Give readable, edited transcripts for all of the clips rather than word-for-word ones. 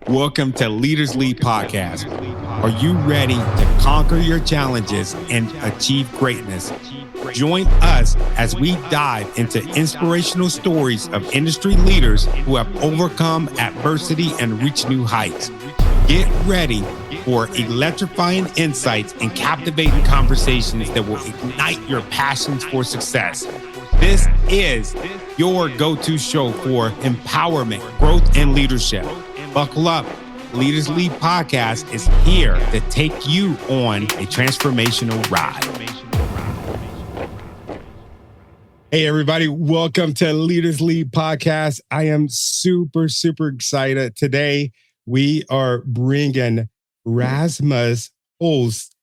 Welcome to Leaders Lead Podcast. Are you ready to conquer your challenges and achieve greatness? Join us as we dive into inspirational stories of industry leaders who have overcome adversity and reached new heights. Get ready for electrifying insights and captivating conversations that will ignite your passions for success. This is your go-to show for empowerment, growth, and leadership. Buckle up. Leaders Lead Podcast is here to take you on a transformational ride. Hey, everybody. Welcome to Leaders Lead Podcast. I am super excited. Today, we are bringing Rasmus Holst,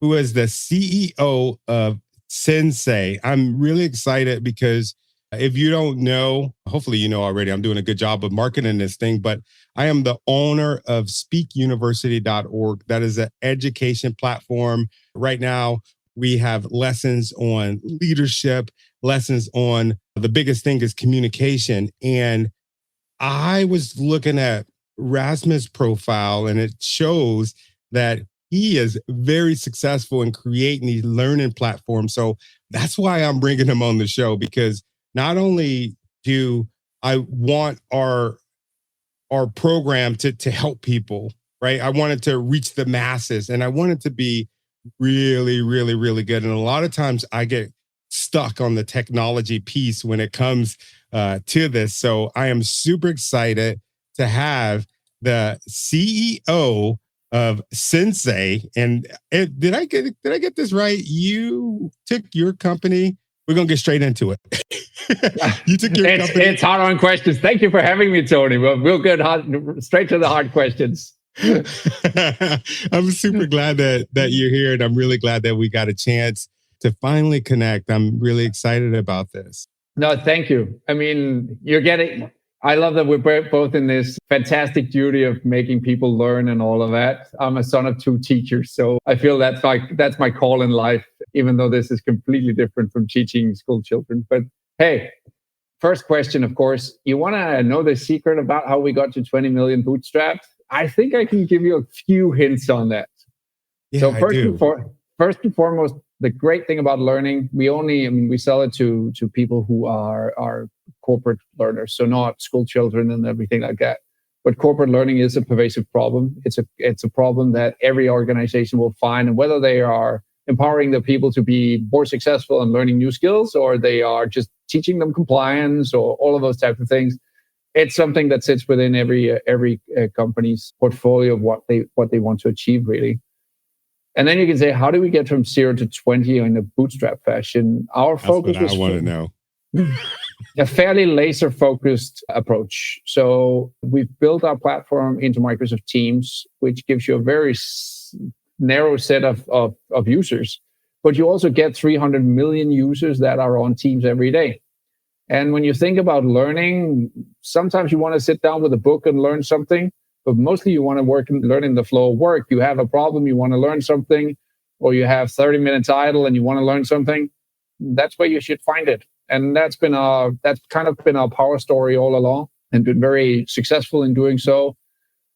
who is the CEO of Sensei. I'm really excited because if you don't know, hopefully you know already, I'm doing a good job of marketing this thing, but I am the owner of speakuniversity.org. That is an education platform. Right now, we have lessons on leadership, lessons on the biggest thing is communication. And I was looking at Rasmus' profile, and it shows that he is very successful in creating these learning platforms. So that's why I'm bringing him on the show, because not only do I want our program to help people, right? I want it to reach the masses, and I want it to be really good. And a lot of times I get stuck on the technology piece when it comes to this. So I am super excited to have the CEO of Sensei. And did I get this right? You took your company. We're going to get straight into it. You took your company. It's hard-on questions. Thank you for having me, Tony. We'll get straight to the hard questions. I'm super glad that you're here, and I'm really glad that we got a chance to finally connect. I'm really excited about this. No, thank you. I mean, I love that we're both in this fantastic duty of making people learn and all of that. I'm a son of two teachers, so I feel that's my call in life, even though this is completely different from teaching school children. But hey, first question, of course, you want to know the secret about how we got to 20 million bootstrapped? I think I can give you a few hints on that. Yeah, so first and foremost, the great thing about learning, we sell it to people who are corporate learners, so not school children and everything like that. But corporate learning is a pervasive problem. It's a problem that every organization will find, and whether they are empowering the people to be more successful in learning new skills, or they are just teaching them compliance, or all of those types of things, it's something that sits within every company's portfolio of what they want to achieve, really. And then you can say, how do we get from 0 to 20 in a bootstrap fashion? Our focus was, I want to know. A fairly laser-focused approach. So we've built our platform into Microsoft Teams, which gives you a very narrow set of users. But you also get 300 million users that are on Teams every day. And when you think about learning, sometimes you want to sit down with a book and learn something, but mostly you want to learn in the flow of work. You have a problem, you want to learn something, or you have 30 minutes idle and you want to learn something. That's where you should find it. And that's kind of been our power story all along, and been very successful in doing so.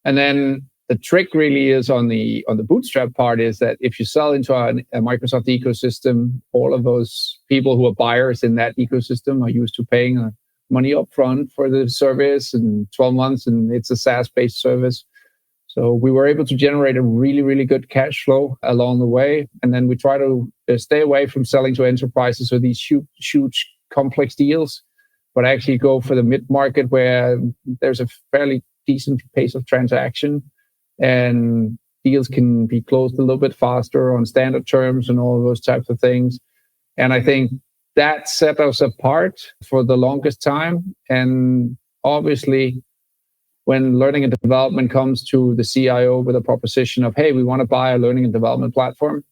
And then the trick really is on the bootstrap part, is that if you sell into a Microsoft ecosystem, all of those people who are buyers in that ecosystem are used to paying money upfront for the service and 12 months, and it's a SaaS-based service. So we were able to generate a really good cash flow along the way. And then we try to stay away from selling to enterprises or these huge complex deals, but actually go for the mid-market where there's a fairly decent pace of transaction, and deals can be closed a little bit faster on standard terms and all of those types of things. And I think that set us apart for the longest time. And obviously, when learning and development comes to the CIO with a proposition of, hey, we want to buy a learning and development platform,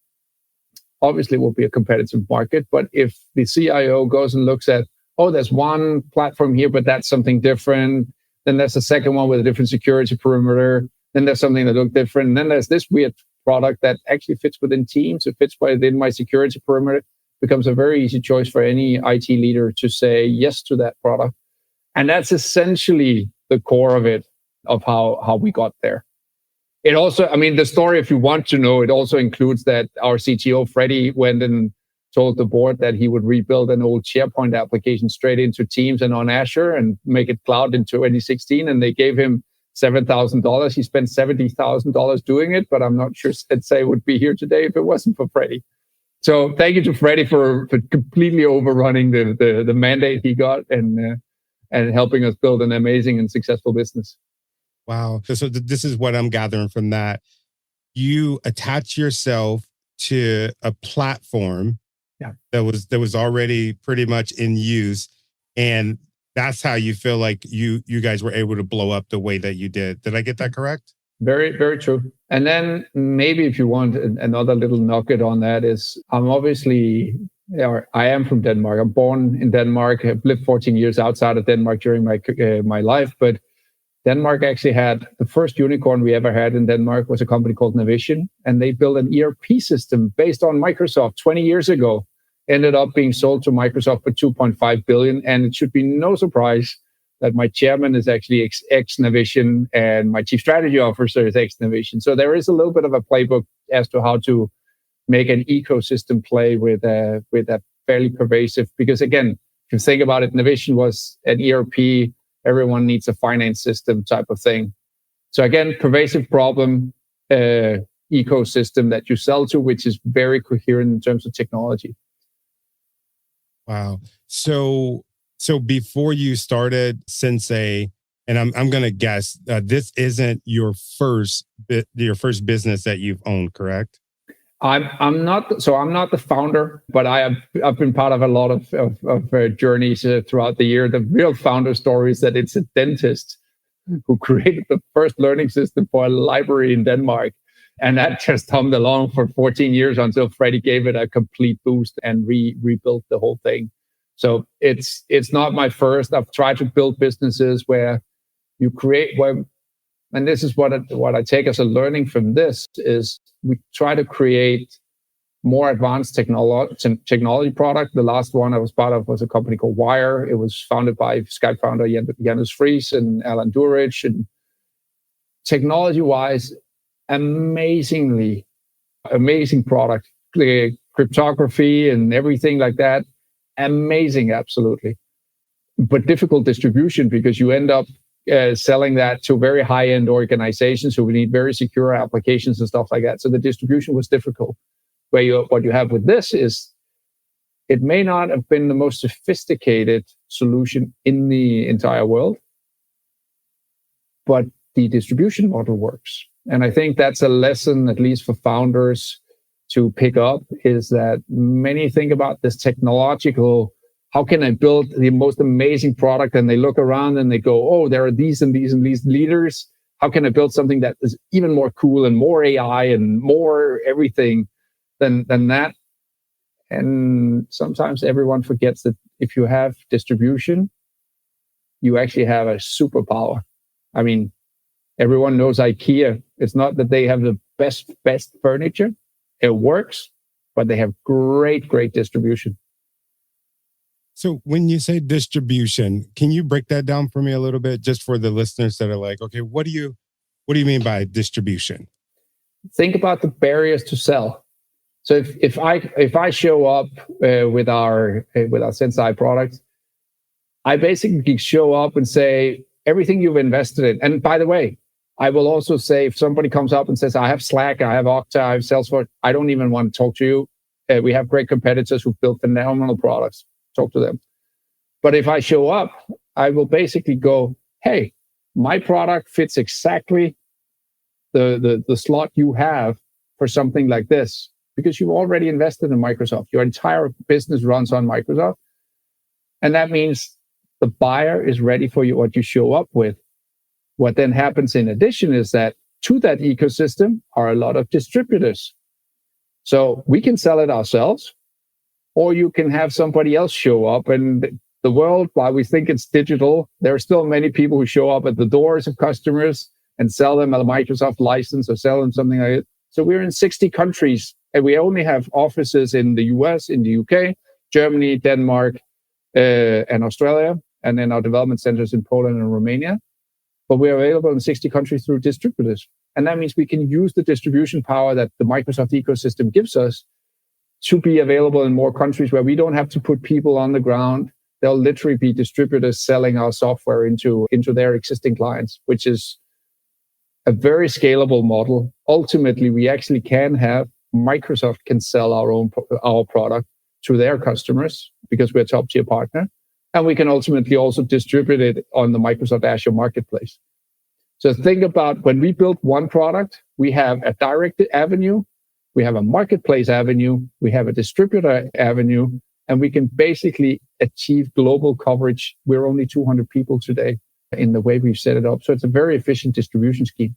obviously it will be a competitive market. But if the CIO goes and looks at, oh, there's one platform here, but that's something different, then there's a second one with a different security perimeter, then there's something that looks different, and then there's this weird product that actually fits within Teams, it fits within my security perimeter, becomes a very easy choice for any IT leader to say yes to that product. And that's essentially the core of it. of how we got there. It also, I mean, the story, if you want to know, it also includes that our CTO, Freddie, went and told the board that he would rebuild an old SharePoint application straight into Teams and on Azure and make it cloud in 2016. And they gave him $7,000. He spent $70,000 doing it, but I'm not sure Sensei would be here today if it wasn't for Freddie. So thank you to Freddie for completely overrunning the mandate he got and helping us build an amazing and successful business. Wow. So this is what I'm gathering from that. You attach yourself to a platform that was already pretty much in use. And that's how you feel like you guys were able to blow up the way that you did. Did I get that correct? Very, very true. And then maybe if you want another little nugget on that is I am from Denmark. I'm born in Denmark. I've lived 14 years outside of Denmark during my life. But Denmark actually had the first unicorn we ever had in Denmark was a company called Navision. And they built an ERP system based on Microsoft 20 years ago. Ended up being sold to Microsoft for $2.5 billion. And it should be no surprise that my chairman is actually ex-Navision and my chief strategy officer is ex-Navision. So there is a little bit of a playbook as to how to make an ecosystem play with a fairly pervasive, because again, if you think about it, Navision was an ERP, everyone needs a finance system type of thing. So again, pervasive problem, ecosystem that you sell to, which is very coherent in terms of technology. Wow. So before you started Sensei, and I'm going to guess this isn't your first business that you've owned, correct? I'm not the founder, but I've been part of a lot of journeys throughout the year. The real founder story is that it's a dentist who created the first learning system for a library in Denmark. And that just hummed along for 14 years until Freddie gave it a complete boost and rebuilt the whole thing. So it's not my first. I've tried to build businesses where you create and this is what I take as a learning from this is we try to create more advanced technology product. The last one I was part of was a company called Wire. It was founded by Skype founder Janus Friis and Alan Durich. And technology-wise, amazing product, cryptography and everything like that. Amazing, absolutely. But difficult distribution because you end up selling that to very high-end organizations who need very secure applications and stuff like that. So the distribution was difficult. What you have with this is it may not have been the most sophisticated solution in the entire world, but the distribution model works. And I think that's a lesson, at least for founders, to pick up, is that many think about this technological, how can I build the most amazing product? And they look around and they go, oh, there are these and these and these leaders. How can I build something that is even more cool and more AI and more everything than that? And sometimes everyone forgets that if you have distribution, you actually have a superpower. I mean, everyone knows IKEA. It's not that they have the best furniture. It works, but they have great distribution. So when you say distribution, can you break that down for me a little bit, just for the listeners that are like, okay, what do you mean by distribution? Think about the barriers to sell. So if I show up with our Sensei product, I basically show up and say everything you've invested in. And by the way, I will also say if somebody comes up and says, I have Slack, I have Okta, I have Salesforce, I don't even want to talk to you. We have great competitors who've built phenomenal products. Talk to them. But if I show up, I will basically go, hey, my product fits exactly the slot you have for something like this, because you've already invested in Microsoft. Your entire business runs on Microsoft. And that means the buyer is ready for what you show up with. What then happens in addition is that to that ecosystem are a lot of distributors. So we can sell it ourselves, or you can have somebody else show up. And the world, while we think it's digital, there are still many people who show up at the doors of customers and sell them a Microsoft license or sell them something like it. So we're in 60 countries, and we only have offices in the US, in the UK, Germany, Denmark, and Australia, and then our development centers in Poland and Romania. but we're available in 60 countries through distributors. And that means we can use the distribution power that the Microsoft ecosystem gives us to be available in more countries where we don't have to put people on the ground. They'll literally be distributors selling our software into their existing clients, which is a very scalable model. Ultimately, we actually can have Microsoft can sell our product to their customers because we're a top tier partner. And we can ultimately also distribute it on the Microsoft Azure marketplace. So think about when we build one product, we have a direct avenue, we have a marketplace avenue, we have a distributor avenue, and we can basically achieve global coverage. We're only 200 people today in the way we've set it up. So it's a very efficient distribution scheme.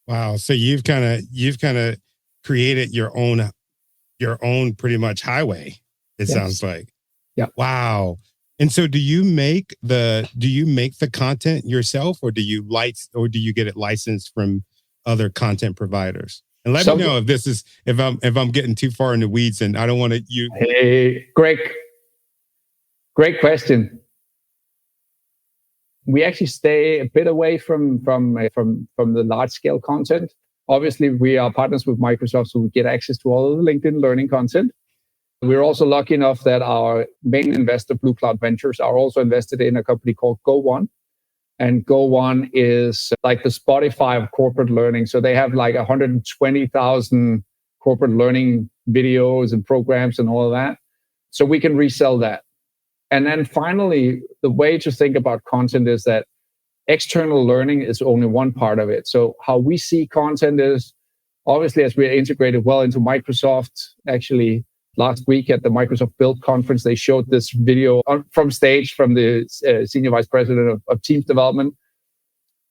Wow. So you've kind of created your own pretty much highway, it sounds like. Yeah. Wow. And so do you make the content yourself, or do you get it licensed from other content providers? And let me know if I'm getting too far in the weeds and I don't want to Hey, great question. We actually stay a bit away from the large scale content. Obviously, we are partners with Microsoft, so we get access to all of the LinkedIn Learning content. We're also lucky enough that our main investor, Blue Cloud Ventures, are also invested in a company called Go1. And Go1 is like the Spotify of corporate learning. So they have like 120,000 corporate learning videos and programs and all of that. So we can resell that. And then finally, the way to think about content is that external learning is only one part of it. So how we see content is obviously as we're integrated well into Microsoft. Actually, last week at the Microsoft Build conference, they showed this video from stage from the senior vice president of Teams development.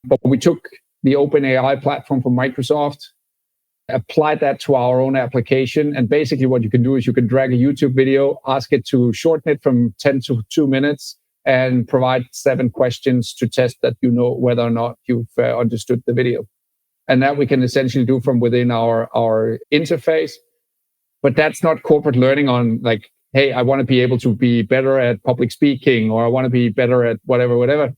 But we took the OpenAI platform from Microsoft, applied that to our own application. And basically what you can do is you can drag a YouTube video, ask it to shorten it from 10 to 2 minutes, and provide 7 questions to test that you know whether or not you've understood the video. And that we can essentially do from within our interface. But that's not corporate learning on like, hey, I want to be able to be better at public speaking, or I want to be better at whatever.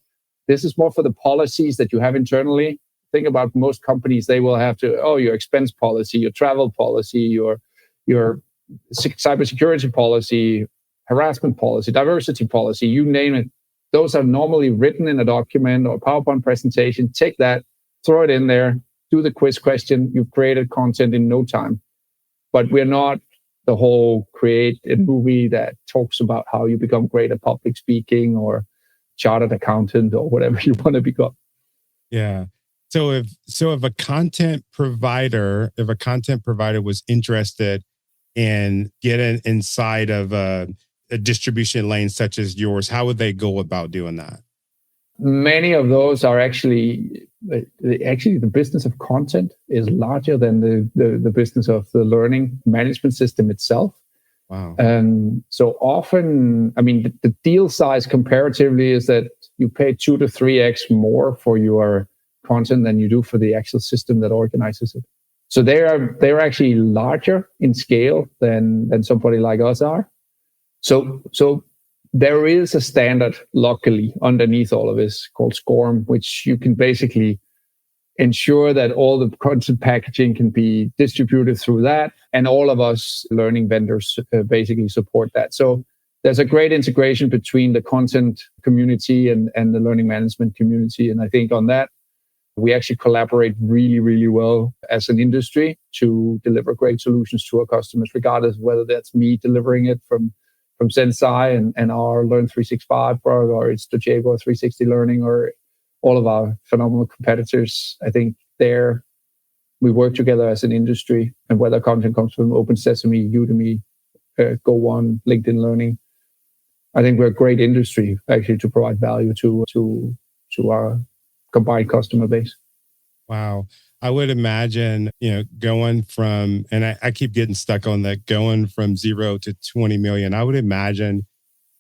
This is more for the policies that you have internally. Think about most companies, they will have your expense policy, your travel policy, your cybersecurity policy, harassment policy, diversity policy, you name it. Those are normally written in a document or PowerPoint presentation. Take that, throw it in there, do the quiz question. You've created content in no time. But we're not the whole create a movie that talks about how you become great at public speaking or chartered accountant or whatever you want to become. Yeah. So if a content provider was interested in getting inside of a distribution lane such as yours, how would they go about doing that? Many of those are actually the business of content is larger than the business of the learning management system itself. Wow. So often, I mean, the deal size comparatively is that you pay 2 to 3x more for your content than you do for the actual system that organizes it. So they're actually larger in scale than somebody like us are. So there is a standard, luckily, underneath all of this called SCORM, which you can basically ensure that all the content packaging can be distributed through that. And all of us learning vendors basically support that. So there's a great integration between the content community and the learning management community. And I think on that, we actually collaborate really, really well as an industry to deliver great solutions to our customers, regardless of whether that's me delivering it from Sensei and our Learn 365 product, or it's the Jaguar 360 Learning, or all of our phenomenal competitors. I think we work together as an industry, and whether content comes from Open Sesame, Udemy, Go1, LinkedIn Learning, I think we're a great industry actually to provide value to our combined customer base. Wow. I would imagine, going from, and I keep getting stuck on that, going from 0 to 20 million. I would imagine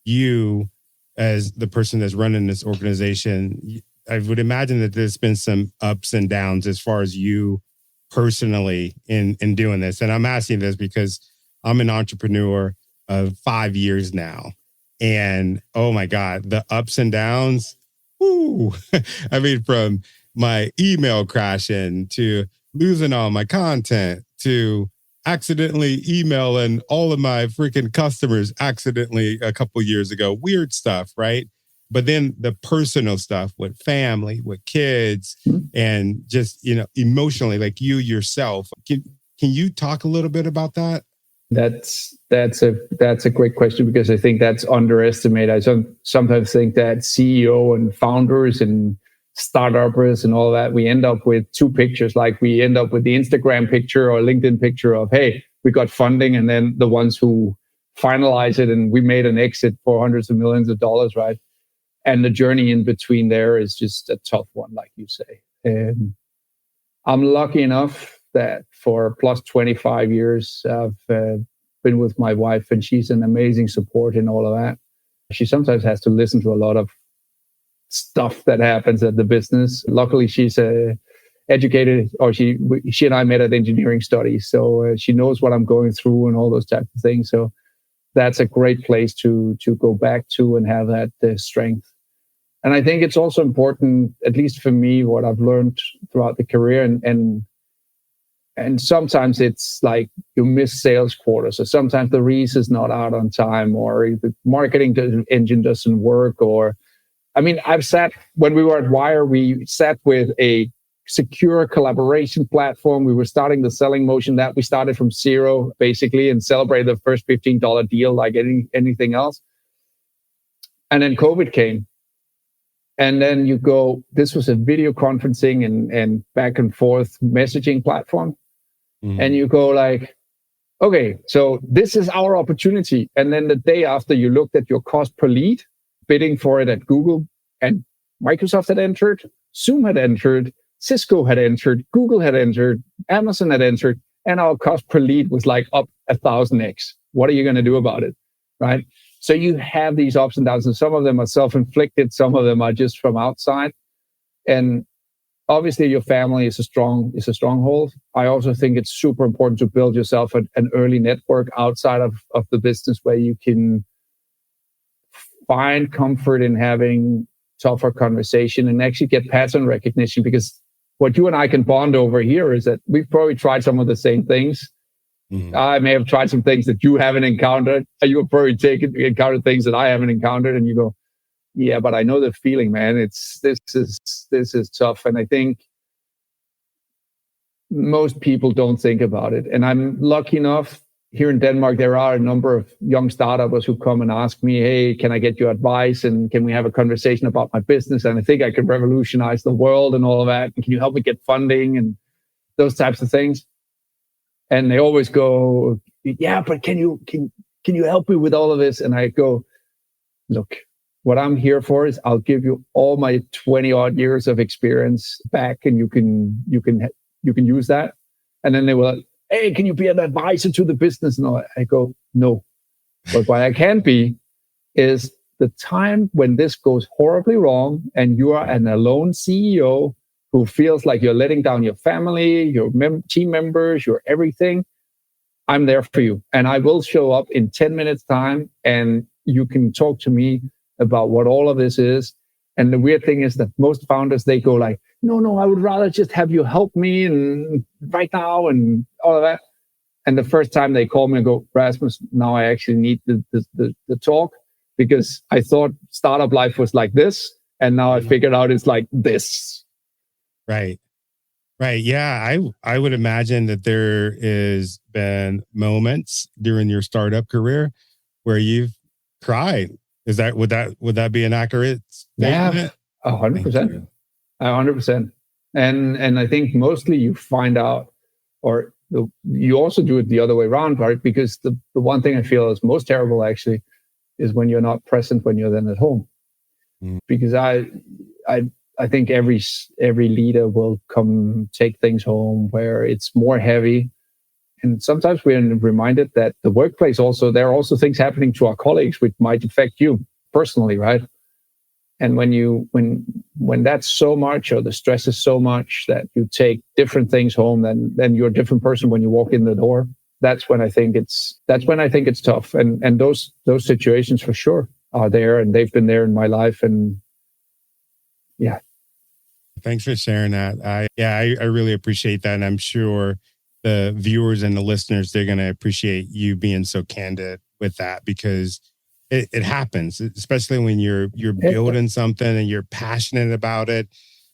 you, as the person that's running this organization, I would imagine that there's been some ups and downs as far as you personally in doing this. And I'm asking this because I'm an entrepreneur of 5 years now. And oh my God, the ups and downs Woo. I mean, from my email crashing to losing all my content to accidentally emailing all of my freaking customers accidentally a couple years ago. Weird stuff, right? But then the personal stuff with family, with kids, and just, emotionally, like you yourself. Can you talk a little bit about that? That's a great question, because I think that's underestimated. I sometimes think that CEO and founders and startuppers and all that, we end up with two pictures. Like we end up with the Instagram picture or LinkedIn picture of, hey, we got funding, and then the ones who finalize it and we made an exit for hundreds of millions of dollars, right? And the journey in between there is just a tough one, like you say. And I'm lucky enough that for plus 25 years, I've been with my wife, and she's an amazing support in all of that. She sometimes has to listen to a lot of stuff that happens at the business. Luckily, she's educated, or she and I met at engineering studies, so she knows what I'm going through and all those types of things. So that's a great place to go back to and have that strength. And I think it's also important, at least for me, what I've learned throughout the career, and sometimes it's like you miss sales quotas, or sometimes the release is not out on time, or the marketing engine doesn't work, or I mean, when we were at Wire, we sat with a secure collaboration platform. We were starting the selling motion that we started from zero, basically, and celebrated the first $15 deal like anything else. And then COVID came. And then you go, this was a video conferencing and back and forth messaging platform. Mm-hmm. And you go like, okay, so this is our opportunity. And then the day after, you looked at your cost per lead, bidding for it at Google, and Microsoft had entered, Zoom had entered, Cisco had entered, Google had entered, Amazon had entered, and our cost per lead was like up 1,000x. What are you going to do about it, right? So you have these ups and downs, and some of them are self-inflicted, some of them are just from outside. And obviously, your family is a stronghold. I also think it's super important to build yourself an early network outside of the business, where you can find comfort in having tougher conversation and actually get pattern recognition. Because what you and I can bond over here is that we've probably tried some of the same things. Mm-hmm. I may have tried some things that you haven't encountered. You have probably encountered things that I haven't encountered, and you go, yeah, but I know the feeling, man. This is tough. And I think most people don't think about it. And I'm lucky enough here in Denmark, there are a number of young startups who come and ask me, hey, can I get your advice? And can we have a conversation about my business? And I think I can revolutionize the world and all of that. And can you help me get funding and those types of things? And they always go, yeah, but can you help me with all of this? And I go, look, what I'm here for is I'll give you all my 20 odd years of experience back, and you can use that. And then they will, hey, can you be an advisor to the business? And I go, no. But what I can be is the time when this goes horribly wrong and you are an alone CEO who feels like you're letting down your family, your team members, your everything, I'm there for you. And I will show up in 10 minutes time, and you can talk to me about what all of this is. And the weird thing is that most founders, they go like, no, I would rather just have you help me and right now and all of that. And the first time they call me and go, Rasmus, now I actually need the talk, because I thought startup life was like this, and now I figured out it's like this. Right. Yeah, I would imagine that there has been moments during your startup career where you've cried. Would that be an accurate statement? Yeah, 100%. 100%. And I think mostly you find out, or you also do it the other way around, right? Because the one thing I feel is most terrible actually is when you're not present when you're then at home. Mm. Because I think every leader will come take things home where it's more heavy. And sometimes we're reminded that the workplace also, there are also things happening to our colleagues which might affect you personally, right? And when that's so much, or the stress is so much that you take different things home, then you're a different person when you walk in the door. That's when I think it's tough. And those situations for sure are there, and they've been there in my life. And Yeah. Thanks for sharing that. I really appreciate that. And I'm sure the viewers and the listeners, they're going to appreciate you being so candid with that, because it happens, especially when you're building something and you're passionate about it.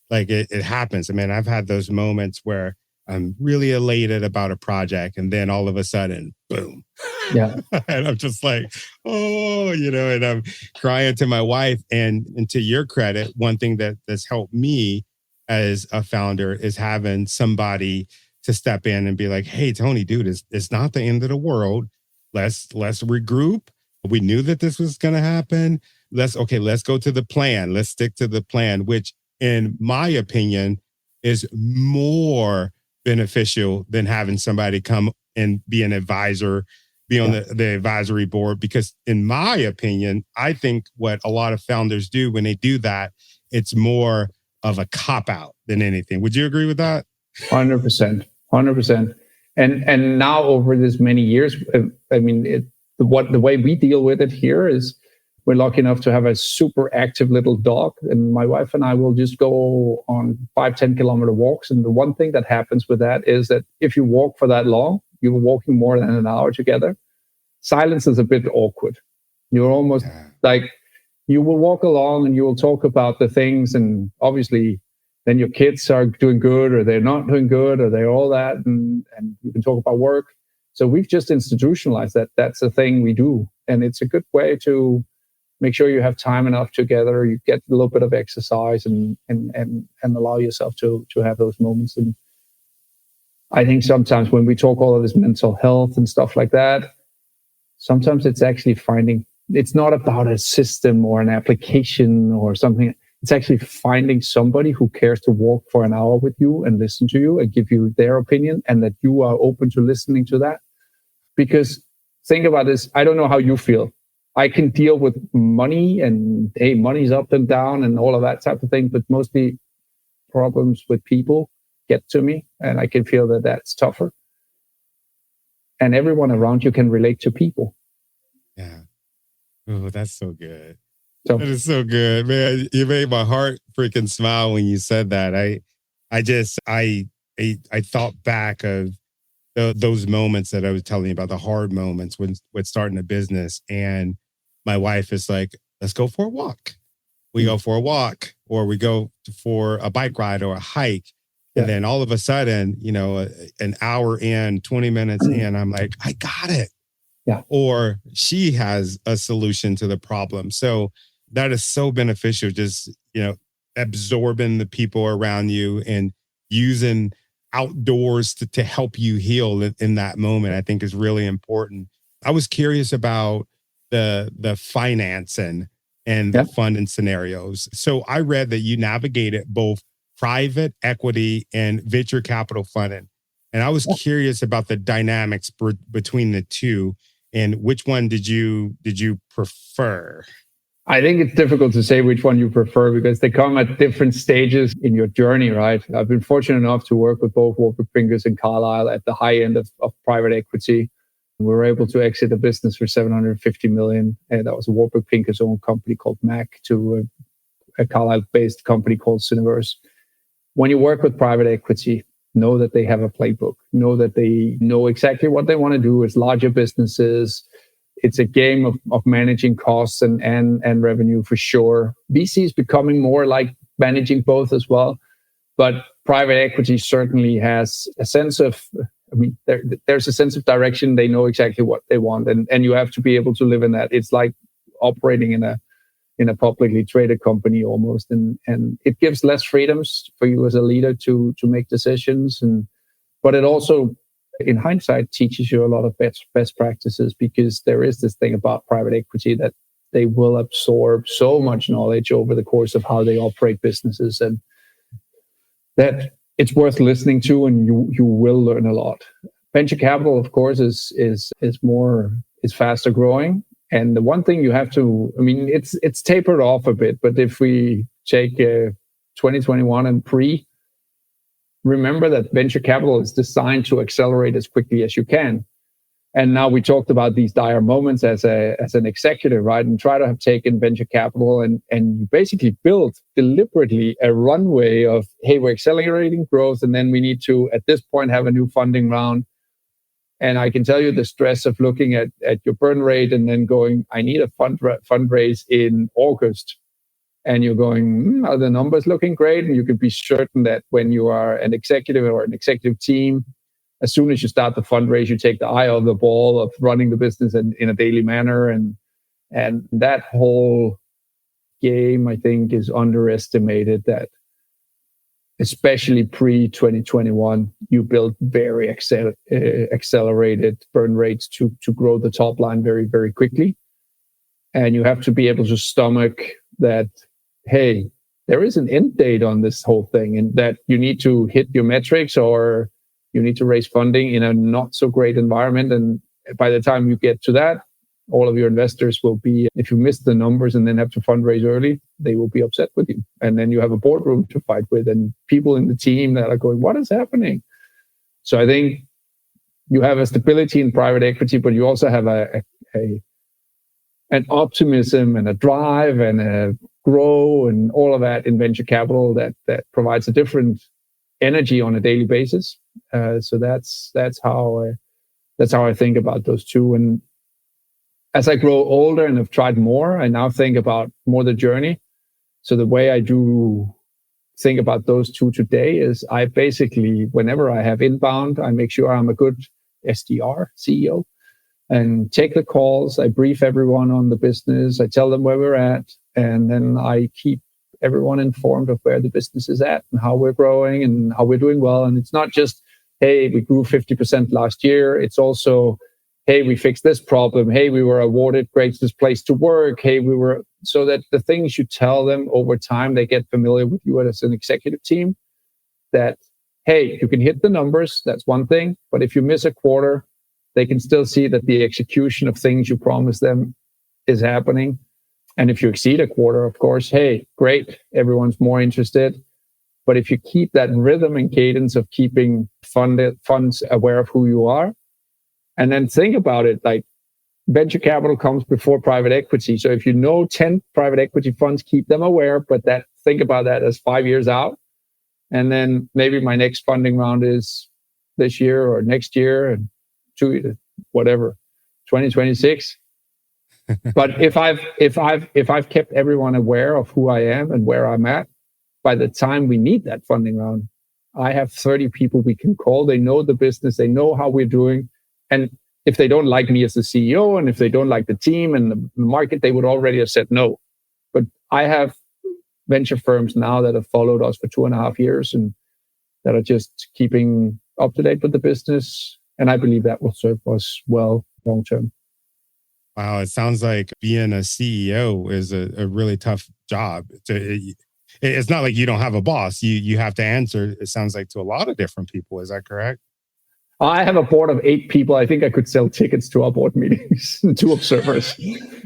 Like it happens. I mean, I've had those moments where I'm really elated about a project, and then all of a sudden, boom. Yeah. And I'm just like, oh, and I'm crying to my wife. And to your credit, one thing that's helped me as a founder is having somebody to step in and be like, hey, Tony, dude, it's not the end of the world. Let's regroup. We knew that this was going to happen. Let's go to the plan. Let's stick to the plan, which in my opinion is more beneficial than having somebody come and be an advisor, be on the advisory board. Because in my opinion, I think what a lot of founders do when they do that, it's more of a cop out than anything. Would you agree with that? 100%. And now over this many years, I mean, the way we deal with it here is we're lucky enough to have a super active little dog, and my wife and I will just go on 5-10 kilometer walks. And the one thing that happens with that is that if you walk for that long, you're walking more than an hour together. Silence is a bit awkward. You're almost like, you will walk along and you will talk about the things, and obviously then your kids are doing good or they're not doing good or they're all that, and you can talk about work. So we've just institutionalized that. That's a thing we do, and it's a good way to make sure you have time enough together. You get a little bit of exercise and allow yourself to have those moments. And I think sometimes when we talk all of this mental health and stuff like that, sometimes it's actually it's not about a system or an application or something. It's actually finding somebody who cares to walk for an hour with you and listen to you and give you their opinion, and that you are open to listening to that. Because think about this, I don't know how you feel. I can deal with money and, hey, money's up and down and all of that type of thing, but mostly problems with people get to me, and I can feel that that's tougher. And everyone around you can relate to people. Yeah. Oh, that's so good. So, that is so good, man. You made my heart freaking smile when you said that. I thought back of those moments that I was telling you about, the hard moments when starting a business, and my wife is like, let's go for a walk. We go for a walk, or we go for a bike ride or a hike. And then all of a sudden, an hour in, 20 minutes in, I'm like, I got it. Yeah. Or she has a solution to the problem. So that is so beneficial, just, absorbing the people around you and using outdoors to help you heal in that moment, I think is really important. I was curious about the financing and the funding scenarios. So I read that you navigated both private equity and venture capital funding. And I was curious about the dynamics between the two, and which one did you prefer? I think it's difficult to say which one you prefer because they come at different stages in your journey, right? I've been fortunate enough to work with both Warburg Pincus and Carlyle at the high end of private equity. We were able to exit a business for $750 million. And that was a Warburg Pincus owned company called MAC to a Carlyle-based company called Cineverse. When you work with private equity, know that they have a playbook, know that they know exactly what they want to do. It's larger businesses. It's a game of managing costs and revenue for sure. VC is becoming more like managing both as well. But private equity certainly has a sense of, there's a sense of direction. They know exactly what they want. And you have to be able to live in that. It's like operating in a publicly traded company almost. And it gives less freedoms for you as a leader to make decisions. But it also, in hindsight, teaches you a lot of best practices, because there is this thing about private equity that they will absorb so much knowledge over the course of how they operate businesses, and that it's worth listening to, and you will learn a lot. Venture capital, of course, is faster growing. And the one thing you have to, it's tapered off a bit, but if we take 2021 and remember that venture capital is designed to accelerate as quickly as you can. And now we talked about these dire moments as an executive, right? And try to have taken venture capital and you basically build deliberately a runway of, hey, we're accelerating growth, and then we need to, at this point, have a new funding round. And I can tell you the stress of looking at your burn rate and then going, I need a fundraise in August. And you're going, are the numbers looking great? And you can be certain that when you are an executive or an executive team, as soon as you start the fundraise, you take the eye off the ball of running the business in a daily manner. And that whole game, I think, is underestimated, that especially pre-2021, you built very accelerated burn rates to grow the top line very, very quickly. And you have to be able to stomach that, hey, there is an end date on this whole thing, and that you need to hit your metrics or you need to raise funding in a not so great environment. And by the time you get to that, all of your investors will be, if you miss the numbers and then have to fundraise early, they will be upset with you. And then you have a boardroom to fight with and people in the team that are going, what is happening? So I think you have a stability in private equity, but you also have an optimism and a drive and a grow and all of that in venture capital that provides a different energy on a daily basis. So that's how I think about those two. And as I grow older and have tried more, I now think about more the journey. So the way I do think about those two today is I basically, whenever I have inbound, I make sure I'm a good SDR, CEO, and take the calls. I brief everyone on the business. I tell them where we're at, and then I keep everyone informed of where the business is at and how we're growing and how we're doing well. And it's not just, hey, we grew 50% last year. It's also, hey, we fixed this problem. Hey, we were awarded greatest place to work. Hey, so that the things you tell them over time, they get familiar with you as an executive team, that, hey, you can hit the numbers. That's one thing. But if you miss a quarter, they can still see that the execution of things you promised them is happening. And if you exceed a quarter, of course, hey, great, everyone's more interested. But if you keep that rhythm and cadence of keeping funds aware of who you are, and then think about it, like venture capital comes before private equity. So if you know 10 private equity funds, keep them aware, but think about that as 5 years out. And then maybe my next funding round is this year or next year, and whatever, 2026. But if I've kept everyone aware of who I am and where I'm at, by the time we need that funding round, I have 30 people we can call. They know the business, they know how we're doing. And if they don't like me as the CEO, and if they don't like the team and the market, they would already have said no. But I have venture firms now that have followed us for 2.5 years and that are just keeping up to date with the business. And I believe that will serve us well long term. Wow, it sounds like being a CEO is a really tough job. It's not like you don't have a boss. You have to answer, it sounds like, to a lot of different people. Is that correct? I have a board of 8 people. I think I could sell tickets to our board meetings, 2 observers.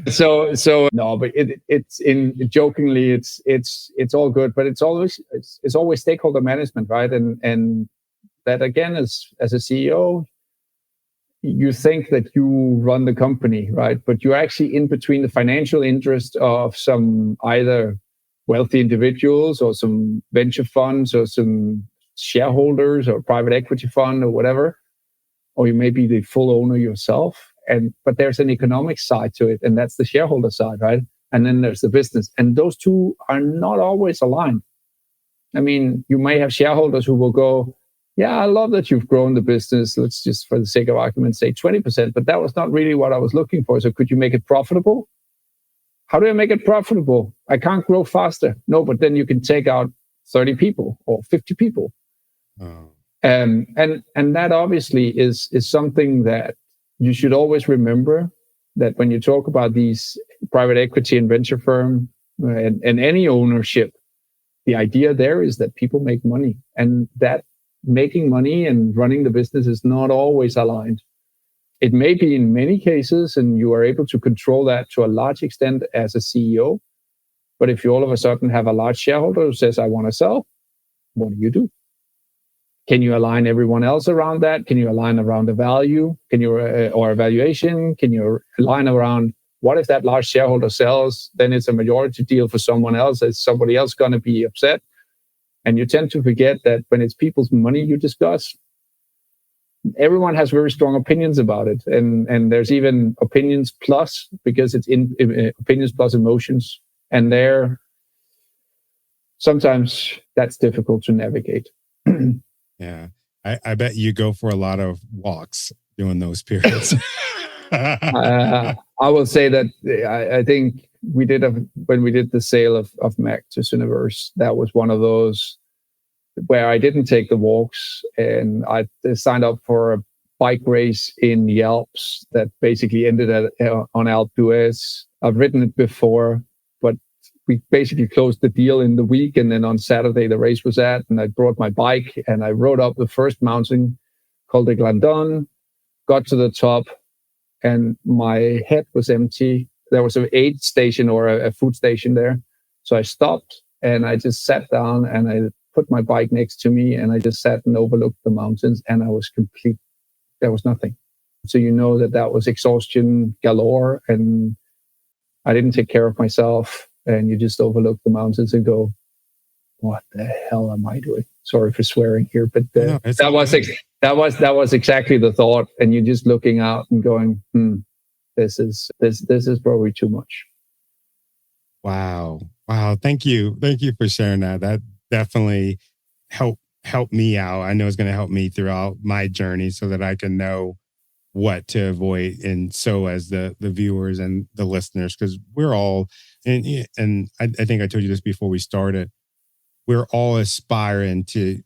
So no, but it's jokingly, it's all good, but it's always stakeholder management, right? And that again, as a CEO, you think that you run the company, right? But you're actually in between the financial interest of some either wealthy individuals or some venture funds or some shareholders or private equity fund or whatever, or you may be the full owner yourself. But there's an economic side to it, and that's the shareholder side, right? And then there's the business, and those two are not always aligned. I mean, you may have shareholders who will go, yeah, I love that you've grown the business. Let's just, for the sake of argument, say 20%, but that was not really what I was looking for. So could you make it profitable? How do I make it profitable? I can't grow faster. No, but then you can take out 30 people or 50 people. Oh. And that obviously is something that you should always remember, that when you talk about these private equity and venture firm and any ownership, the idea there is that people make money, and that making money and running the business is not always aligned. It may be in many cases, and you are able to control that to a large extent as a CEO. But if you all of a sudden have a large shareholder who says, I want to sell, what do you do? Can you align everyone else around that? Can you align around the value? Can you or evaluation? Can you align around what if that large shareholder sells? Then it's a majority deal for someone else. Is somebody else going to be upset? And you tend to forget that when it's people's money you discuss, everyone has very strong opinions about it, and there's even opinions plus, because it's in opinions plus emotions, and there sometimes that's difficult to navigate. Yeah. I bet you go for a lot of walks during those periods. I will say that I think when we did the sale of Mac to Cineverse, that was one of those where I didn't take the walks, and I signed up for a bike race in the Alps that basically ended on Alpe d'Huez. I've ridden it before, but we basically closed the deal in the week, and then on Saturday the race was and I brought my bike and I rode up the first mountain called the Glandon, got to the top, and my head was empty. There was an aid station or a food station there. So I stopped and I just sat down and I put my bike next to me and I just sat and overlooked the mountains, and I was complete. There was nothing. So you know that was exhaustion galore, and I didn't take care of myself, and you just overlook the mountains and go, what the hell am I doing? Sorry for swearing here, but that was exactly the thought. And you're just looking out and going, this is probably too much. Wow. Thank you for sharing that. That definitely helped me out. I know it's going to help me throughout my journey so that I can know what to avoid, and so as the viewers and the listeners, because we're all, and I think I told you this before we started, we're all aspiring to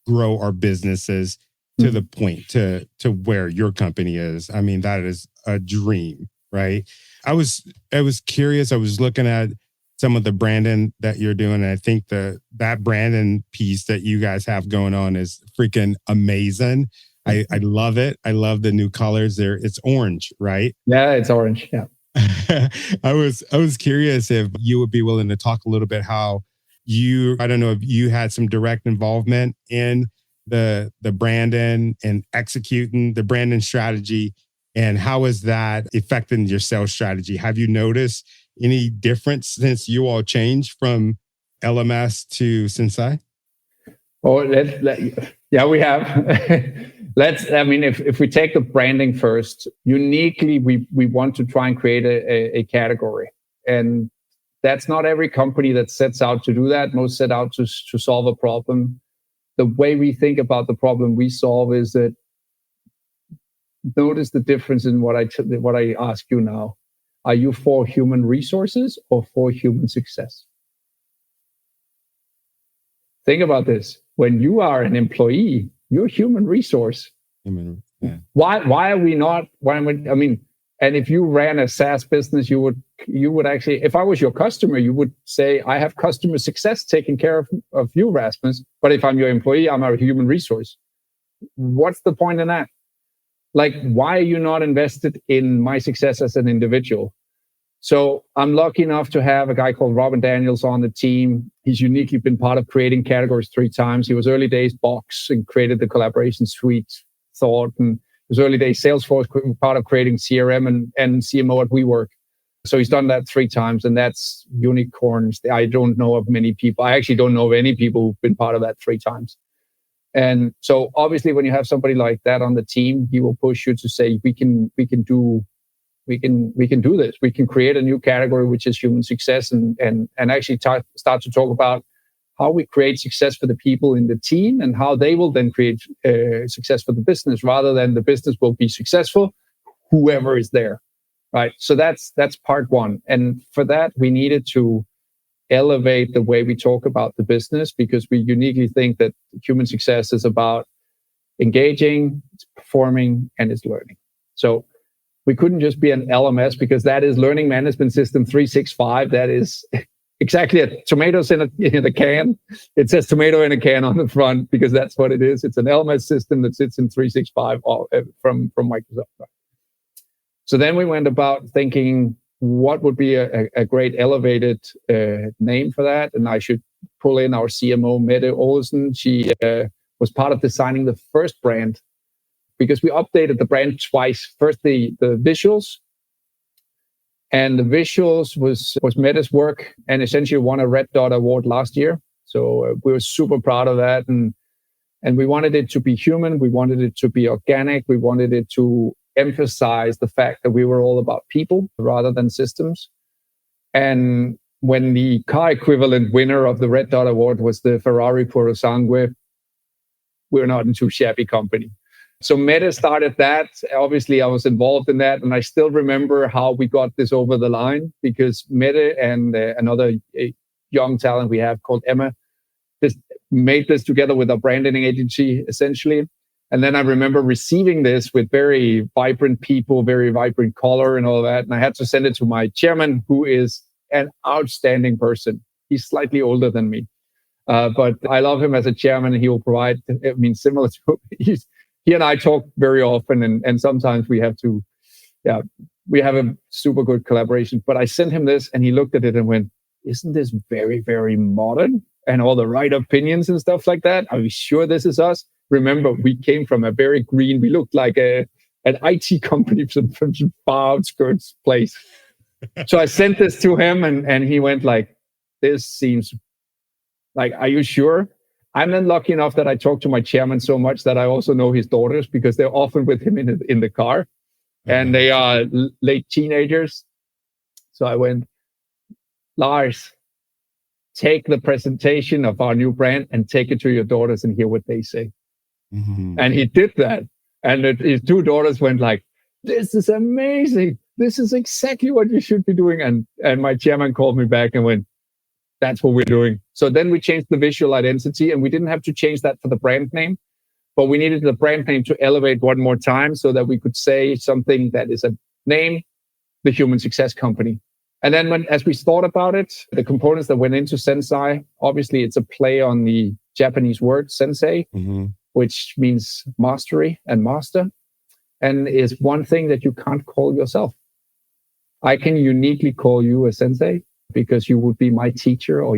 grow our businesses to the point to where your company is. I mean, that is a dream, right? I was curious. I was looking at some of the branding that you're doing, and I think that branding piece that you guys have going on is freaking amazing. I love it. I love the new colors there. It's orange, right? Yeah, it's orange. Yeah. I was curious if you would be willing to talk a little bit how I don't know if you had some direct involvement in the branding and executing the branding strategy, and how is that affecting your sales strategy? Have you noticed any difference since you all changed from LMS to Sensei? Oh, yeah, we have. If we take the branding first, uniquely, we want to try and create a category. And that's not every company that sets out to do that. Most set out to solve a problem. The way we think about the problem we solve is that, notice the difference in what I ask you now. Are you for human resources or for human success? Think about this. When you are an employee, you're a human resource. Yeah. Why are we not? And if you ran a SaaS business, you would actually, if I was your customer, you would say, I have customer success taking care of you, Rasmus. But if I'm your employee, I'm a human resource. What's the point in that? Like, why are you not invested in my success as an individual? So I'm lucky enough to have a guy called Robin Daniels on the team. He's uniquely been part of creating categories 3 times. He was early days Box and created the collaboration suite thought, and his early days Salesforce, part of creating CRM and CMO at WeWork. So he's done that 3 times, and that's unicorns. I don't know of many people. I actually don't know of any people who've been part of that 3 times. And so obviously when you have somebody like that on the team, he will push you to say, we can do this. We can create a new category, which is human success, and actually start to talk about how we create success for the people in the team and how they will then create success for the business, rather than the business will be successful, whoever is there, right? So that's part 1. And for that, we needed to elevate the way we talk about the business, because we uniquely think that human success is about engaging, it's performing, and it's learning. So we couldn't just be an LMS, because that is Learning Management System 365. That is exactly a tomatoes in a can. It says tomato in a can on the front, because that's what it is. It's an LMS system that sits in 365 from Microsoft. So then we went about thinking, what would be a great elevated name for that? And I should pull in our CMO, Mette Olsen. She was part of designing the first brand, because we updated the brand twice. First, the visuals, and the visuals was Meta's work, and essentially won a Red Dot Award last year. So we were super proud of that, and we wanted it to be human. We wanted it to be organic. We wanted it to emphasize the fact that we were all about people rather than systems. And when the car equivalent winner of the Red Dot Award was the Ferrari Purosangue, we're not a too shabby company. So Meta started that. Obviously, I was involved in that. And I still remember how we got this over the line, because Meta and another young talent we have called Emma made this together with our branding agency, essentially. And then I remember receiving this with very vibrant people, very vibrant color and all that. And I had to send it to my chairman, who is an outstanding person. He's slightly older than me, but I love him as a chairman, and he will provide, similar to, he and I talk very often, and sometimes we have a super good collaboration. But I sent him this, and he looked at it and went, "Isn't this very, very modern? And all the right opinions and stuff like that? Are we sure this is us?" Remember, we came from a very green, we looked like an IT company from some far outskirts place. So I sent this to him, and he went like, "This seems like, are you sure?" I'm then lucky enough that I talk to my chairman so much that I also know his daughters, because they're often with him in the car, and they are late teenagers. So I went, "Lars, take the presentation of our new brand and take it to your daughters and hear what they say." Mm-hmm. And he did that. And his two daughters went like, "This is amazing. This is exactly what you should be doing." And my chairman called me back and went, "That's what we're doing." So then we changed the visual identity, and we didn't have to change that for the brand name, but we needed the brand name to elevate one more time so that we could say something that is a name, the Human Success Company. And then as we thought about it, the components that went into Sensei, obviously it's a play on the Japanese word Sensei, mm-hmm. which means mastery and master, and is one thing that you can't call yourself. I can uniquely call you a Sensei because you would be my teacher, or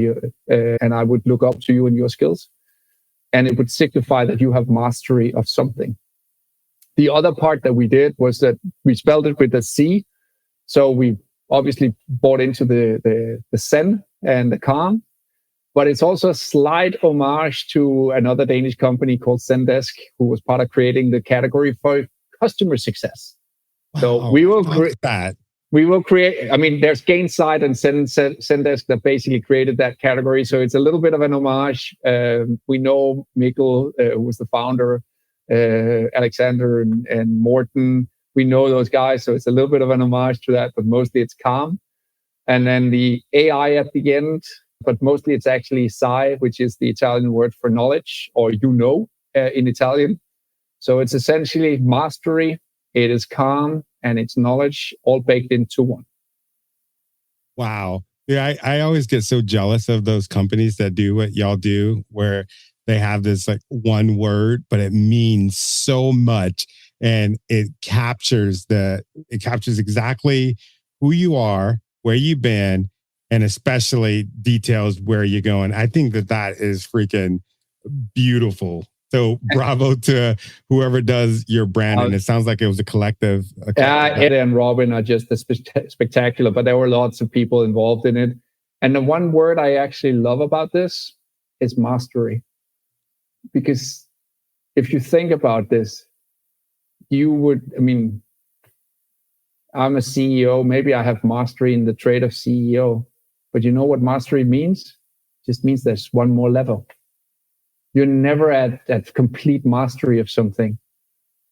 and I would look up to you and your skills. And it would signify that you have mastery of something. The other part that we did was that we spelled it with a C. So we obviously bought into the Zen and the calm, but it's also a slight homage to another Danish company called Zendesk, who was part of creating the category for customer success. Wow, so we will create that. We will create, there's Gainsight and Zendesk that basically created that category. So it's a little bit of an homage. We know Mikkel, who was the founder, Alexander and Morten. We know those guys. So it's a little bit of an homage to that, but mostly it's calm. And then the AI at the end, but mostly it's actually Sai, which is the Italian word for knowledge, or in Italian. So it's essentially mastery, it is calm, and it's knowledge, all baked into one. Wow. Yeah, I always get so jealous of those companies that do what y'all do, where they have this like one word, but it means so much, and it captures exactly who you are, where you've been, and especially details where you're going. I think that is freaking beautiful. So bravo to whoever does your branding. It sounds like it was a collective. Ed and Robin are just spectacular, but there were lots of people involved in it. And the one word I actually love about this is mastery. Because if you think about this, I'm a CEO. Maybe I have mastery in the trade of CEO. But you know what mastery means? It just means there's one more level. You're never at complete mastery of something.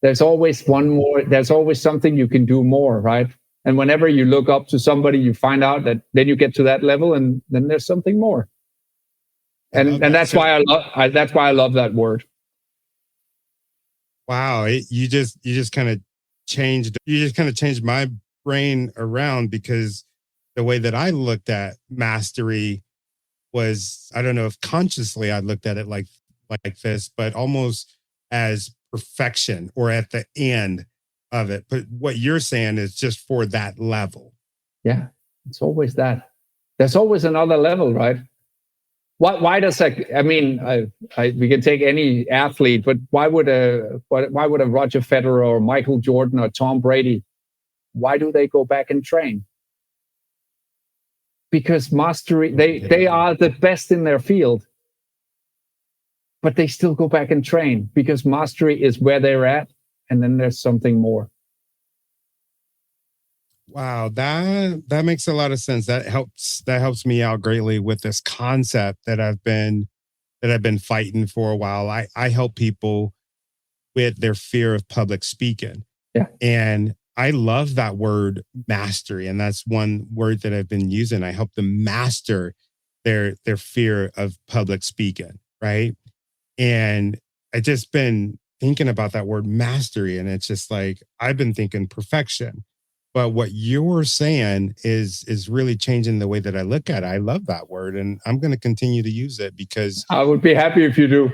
There's always one more. There's always something you can do more, right? And whenever you look up to somebody, you find out that then you get to that level, and then there's something more. And that's why I love that word. Wow, you just kind of changed my brain around, because the way that I looked at mastery was, I don't know if consciously I looked at it like this, but almost as perfection, or at the end of it. But what you're saying is just for that level. Yeah, it's always that. There's always another level, right? Why does that? I mean, we can take any athlete, but why would a Roger Federer or Michael Jordan or Tom Brady, why do they go back and train? Because mastery, they are the best in their field, but they still go back and train because mastery is where they're at, and then there's something more. Wow, that makes a lot of sense. That helps me out greatly with this concept that I've been fighting for a while. I help people with their fear of public speaking. Yeah. And I love that word mastery. And that's one word that I've been using. I help them master their fear of public speaking. Right. And I just been thinking about that word mastery. And it's just like, I've been thinking perfection. But what you're saying is really changing the way that I look at it. I love that word, and I'm going to continue to use it because I would be happy if you do.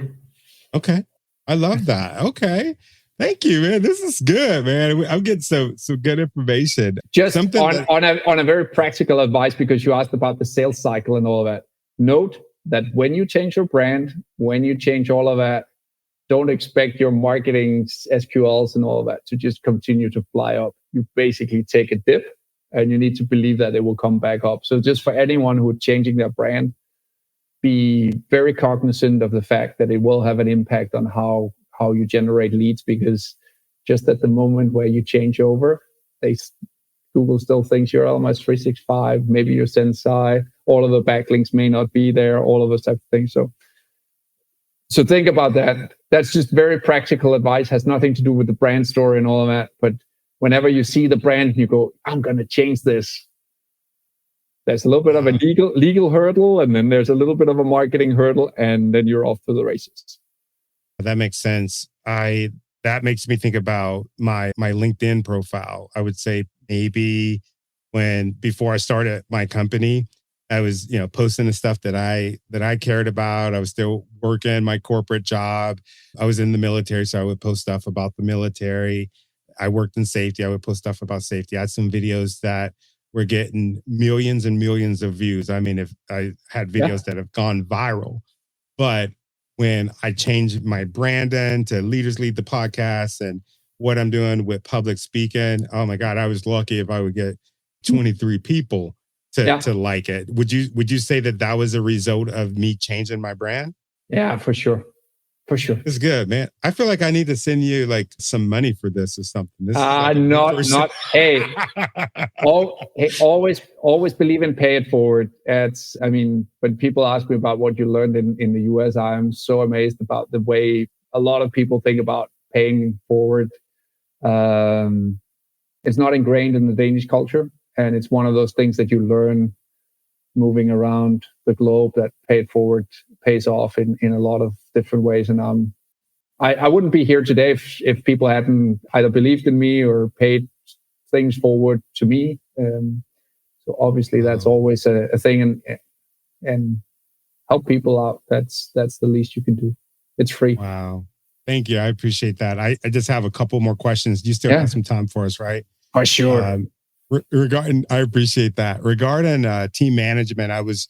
Okay, I love that. Okay, thank you, man. This is good, man. I'm getting some good information. Just something on a very practical advice, because you asked about the sales cycle and all of that. Note that when you change your brand, when you change all of that, don't expect your marketing SQLs and all of that to just continue to fly up. You basically take a dip and you need to believe that it will come back up. So just for anyone who is changing their brand, be very cognizant of the fact that it will have an impact on how you generate leads, because just at the moment where you change over, Google still thinks you're LMS 365, maybe you're Sensei, all of the backlinks may not be there, all of those type of things. So think about that. That's just very practical advice, has nothing to do with the brand story and all of that. But whenever you see the brand and you go, I'm going to change this, there's a little bit of a legal hurdle, and then there's a little bit of a marketing hurdle, and then you're off to the races. That makes sense. That makes me think about my LinkedIn profile. I would say maybe before I started my company, I was, posting the stuff that I cared about. I was still working my corporate job. I was in the military, so I would post stuff about the military. I worked in safety. I would post stuff about safety. I had some videos that were getting millions and millions of views. I mean, if I had videos that have gone viral, but when I changed my branding to Leaders Lead the podcast and what I'm doing with public speaking, oh my God, I was lucky if I would get 23 people to like it. Would you say that was a result of me changing my brand? Yeah, for sure. For sure. It's good, man. I feel like I need to send you like some money for this or something. This hey, always believe in pay it forward. When people ask me about what you learned in the US, I'm so amazed about the way a lot of people think about paying forward. It's not ingrained in the Danish culture. And it's one of those things that you learn moving around the globe, that pay it forward pays off in a lot of different ways. And I wouldn't be here today if people hadn't either believed in me or paid things forward to me. So obviously that's always a thing, and help people out. That's the least you can do. It's free. Wow. Thank you. I appreciate that. I just have a couple more questions. You still have some time for us, right? For sure. I appreciate that. Regarding team management, I was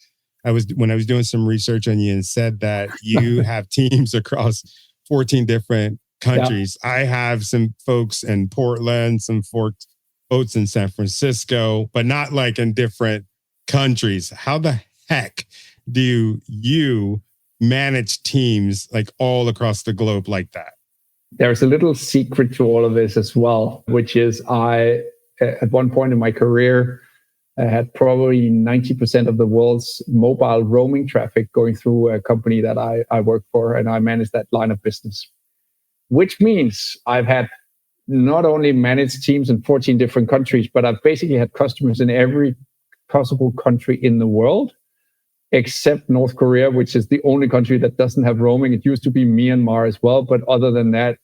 when I was doing some research on you and said that you have teams across 14 different countries. Yeah. I have some folks in Portland, some folks in San Francisco, but not like in different countries. How the heck do you manage teams like all across the globe like that? There's a little secret to all of this as well, which is at one point in my career, I had probably 90% of the world's mobile roaming traffic going through a company that I work for, and I managed that line of business, which means I've had not only managed teams in 14 different countries, but I've basically had customers in every possible country in the world, except North Korea, which is the only country that doesn't have roaming. It used to be Myanmar as well, but other than that,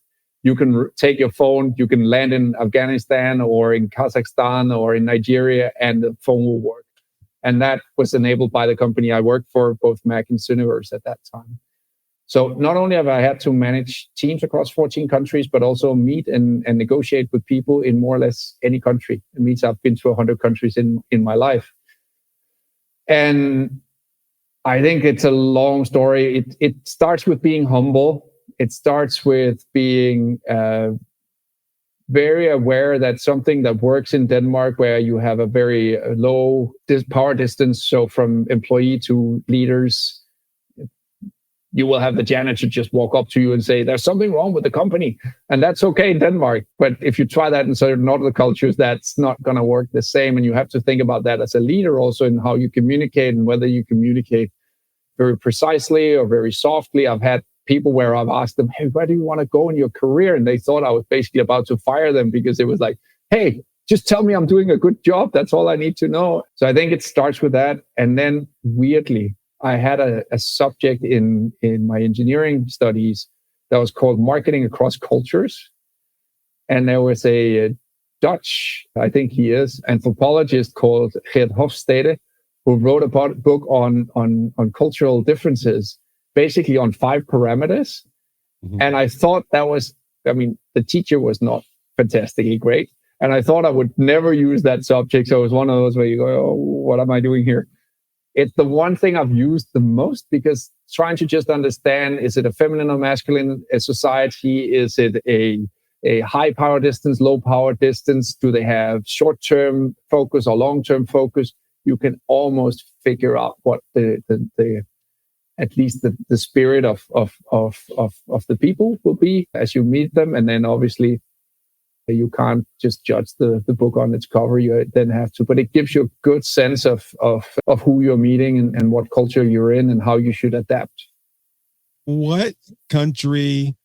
you can take your phone, you can land in Afghanistan or in Kazakhstan or in Nigeria, and the phone will work. And that was enabled by the company I worked for, both Mac and Cineverse at that time. So not only have I had to manage teams across 14 countries, but also meet and negotiate with people in more or less any country. It means I've been to 100 countries in my life. And I think it's a long story. It starts with being humble. It starts with being very aware that something that works in Denmark, where you have a very low power distance, so from employee to leaders, you will have the janitor just walk up to you and say, there's something wrong with the company. And that's okay in Denmark. But if you try that in certain other cultures, that's not going to work the same. And you have to think about that as a leader also in how you communicate and whether you communicate very precisely or very softly. I've had people where I've asked them, hey, where do you want to go in your career? And they thought I was basically about to fire them because it was like, hey, just tell me I'm doing a good job. That's all I need to know. So I think it starts with that. And then weirdly, I had a subject in my engineering studies that was called Marketing Across Cultures. And there was a Dutch, I think he is, anthropologist called Geert Hofstede, who wrote a book on cultural differences, basically on 5 parameters. Mm-hmm. And I thought the teacher was not fantastically great. And I thought I would never use that subject. So it was one of those where you go, oh, what am I doing here? It's the one thing I've used the most because trying to just understand, is it a feminine or masculine society? Is it a high power distance, low power distance? Do they have short-term focus or long-term focus? You can almost figure out what the at least the spirit of the people will be as you meet them. And then obviously you can't just judge the book on its cover. You then have to, but it gives you a good sense of who you're meeting and what culture you're in and how you should adapt. What country